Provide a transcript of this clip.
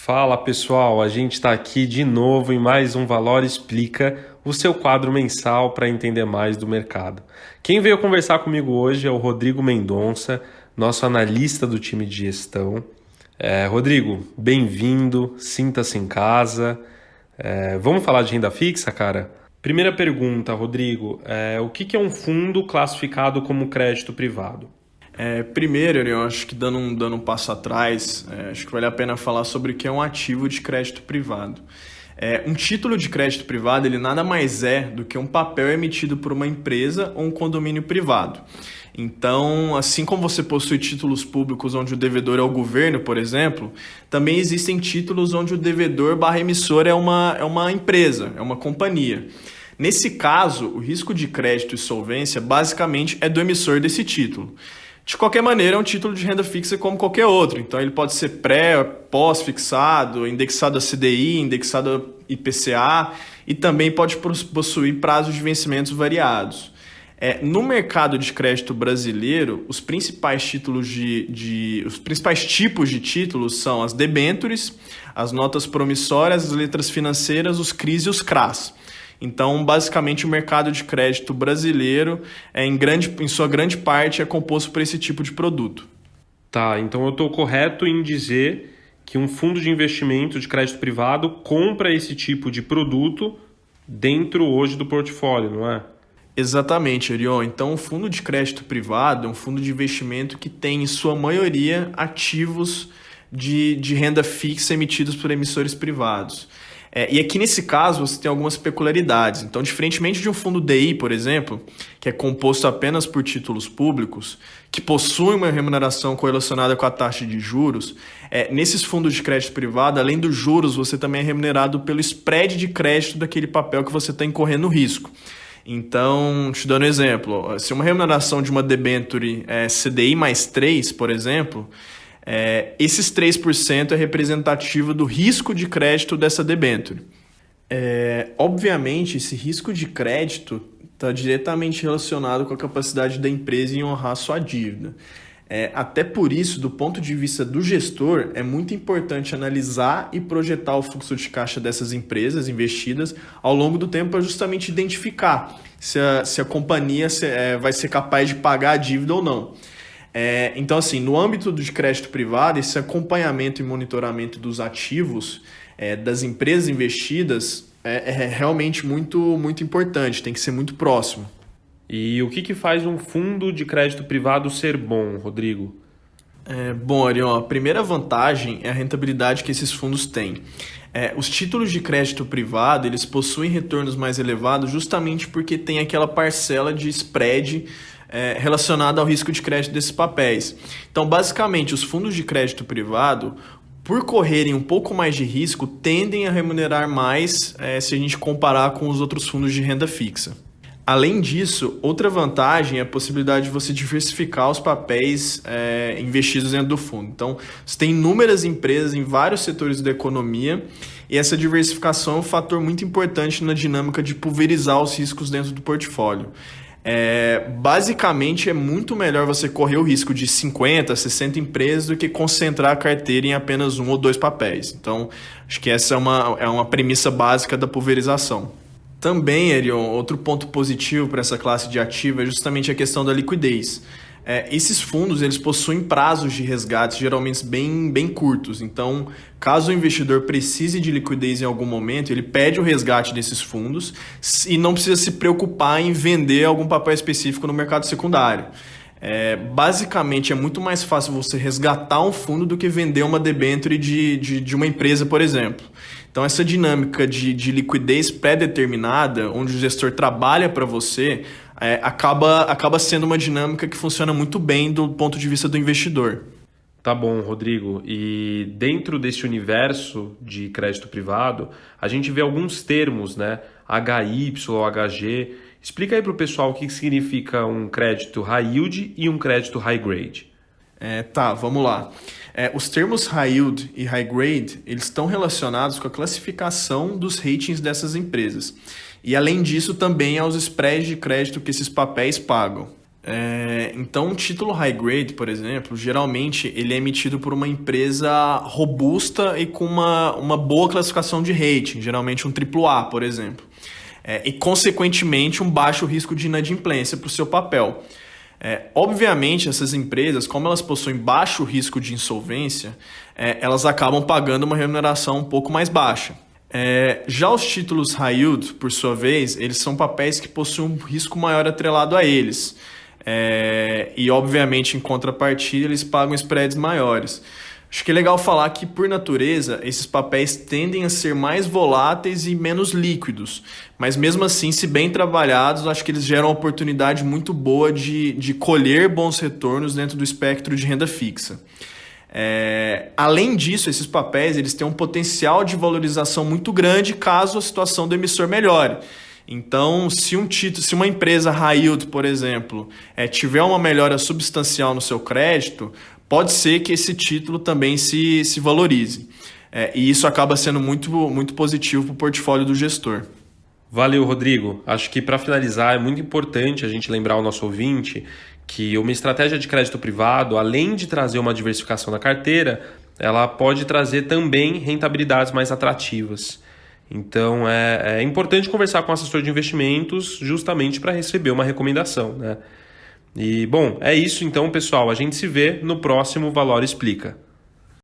Fala pessoal, a gente está aqui de novo em mais um Valor Explica, o seu quadro mensal para entender mais do mercado. Quem veio conversar comigo hoje é o Rodrigo Mendonça, nosso analista do time de gestão. Rodrigo, bem-vindo, sinta-se em casa. Vamos falar de renda fixa, cara? Primeira pergunta, Rodrigo, o que é um fundo classificado como crédito privado? Primeiro, eu acho que dando um passo atrás, acho que vale a pena falar sobre o que é um ativo de crédito privado. Um título de crédito privado, ele nada mais é do que um papel emitido por uma empresa ou um condomínio privado. Então, assim como você possui títulos públicos onde o devedor é o governo, por exemplo, também existem títulos onde o devedor/emissor é uma empresa, é uma companhia. Nesse caso, o risco de crédito e solvência basicamente é do emissor desse título. De qualquer maneira, é um título de renda fixa como qualquer outro. Então, ele pode ser pós-fixado, indexado a CDI, indexado a IPCA e também pode possuir prazos de vencimentos variados. No mercado de crédito brasileiro, os principais tipos de títulos são as debêntures, as notas promissórias, as letras financeiras, os CRIs e os CRAs. Então, basicamente, o mercado de crédito brasileiro, em sua grande parte, é composto por esse tipo de produto. Tá, então eu estou correto em dizer que um fundo de investimento de crédito privado compra esse tipo de produto dentro hoje do portfólio, não é? Exatamente, Orion. Então, o fundo de crédito privado é um fundo de investimento que tem, em sua maioria, ativos de renda fixa emitidos por emissores privados. E aqui nesse caso você tem algumas peculiaridades. Então, diferentemente de um fundo DI, por exemplo, que é composto apenas por títulos públicos, que possui uma remuneração correlacionada com a taxa de juros, nesses fundos de crédito privado, além dos juros, você também é remunerado pelo spread de crédito daquele papel que você está incorrendo risco. Então, te dando um exemplo, se uma remuneração de uma debênture é CDI mais 3, por exemplo, esses 3% é representativo do risco de crédito dessa debênture. Obviamente, esse risco de crédito está diretamente relacionado com a capacidade da empresa em honrar sua dívida. Até por isso, do ponto de vista do gestor, é muito importante analisar e projetar o fluxo de caixa dessas empresas investidas ao longo do tempo para justamente identificar se a companhia vai ser capaz de pagar a dívida ou não. Então, assim, no âmbito de crédito privado, esse acompanhamento e monitoramento dos ativos das empresas investidas é realmente muito, muito importante, tem que ser muito próximo. E o que faz um fundo de crédito privado ser bom, Rodrigo? Bom, Arion, a primeira vantagem é a rentabilidade que esses fundos têm. Os títulos de crédito privado, eles possuem retornos mais elevados justamente porque tem aquela parcela de spread relacionada ao risco de crédito desses papéis. Então, basicamente, os fundos de crédito privado, por correrem um pouco mais de risco, tendem a remunerar mais se a gente comparar com os outros fundos de renda fixa. Além disso, outra vantagem é a possibilidade de você diversificar os papéis investidos dentro do fundo. Então, você tem inúmeras empresas em vários setores da economia e essa diversificação é um fator muito importante na dinâmica de pulverizar os riscos dentro do portfólio. Basicamente, é muito melhor você correr o risco de 50, 60 empresas do que concentrar a carteira em apenas um ou dois papéis. Então, acho que essa é uma premissa básica da pulverização. Também, Erion, outro ponto positivo para essa classe de ativo é justamente a questão da liquidez. Esses fundos eles possuem prazos de resgate geralmente bem curtos. Então, caso o investidor precise de liquidez em algum momento, ele pede o resgate desses fundos e não precisa se preocupar em vender algum papel específico no mercado secundário. Basicamente, é muito mais fácil você resgatar um fundo do que vender uma debênture de uma empresa, por exemplo. Então, essa dinâmica de liquidez pré-determinada, onde o gestor trabalha para você, acaba sendo uma dinâmica que funciona muito bem do ponto de vista do investidor. Tá bom, Rodrigo. E dentro desse universo de crédito privado, a gente vê alguns termos, né? HY, HG. Explica aí para o pessoal o que significa um crédito high yield e um crédito high grade. Vamos lá. Os termos high yield e high grade, eles estão relacionados com a classificação dos ratings dessas empresas. E além disso, também aos spreads de crédito que esses papéis pagam. Então, um título high grade, por exemplo, geralmente ele é emitido por uma empresa robusta e com uma boa classificação de rating, geralmente um AAA, por exemplo. E, consequentemente, um baixo risco de inadimplência para o seu papel. Obviamente, essas empresas, como elas possuem baixo risco de insolvência, elas acabam pagando uma remuneração um pouco mais baixa. Já os títulos high yield, por sua vez, eles são papéis que possuem um risco maior atrelado a eles. E, obviamente, em contrapartida, eles pagam spreads maiores. Acho que é legal falar que, por natureza, esses papéis tendem a ser mais voláteis e menos líquidos. Mas, mesmo assim, se bem trabalhados, acho que eles geram uma oportunidade muito boa de colher bons retornos dentro do espectro de renda fixa. Além disso, esses papéis eles têm um potencial de valorização muito grande caso a situação do emissor melhore. Então, se uma empresa high yield, por exemplo, tiver uma melhora substancial no seu crédito, pode ser que esse título também se valorize. E isso acaba sendo muito, muito positivo para o portfólio do gestor. Valeu, Rodrigo. Acho que para finalizar é muito importante a gente lembrar ao nosso ouvinte que uma estratégia de crédito privado, além de trazer uma diversificação na carteira, ela pode trazer também rentabilidades mais atrativas. Então é importante conversar com o assessor de investimentos justamente para receber uma recomendação, né? E bom, é isso então, pessoal. A gente se vê no próximo Valor Explica.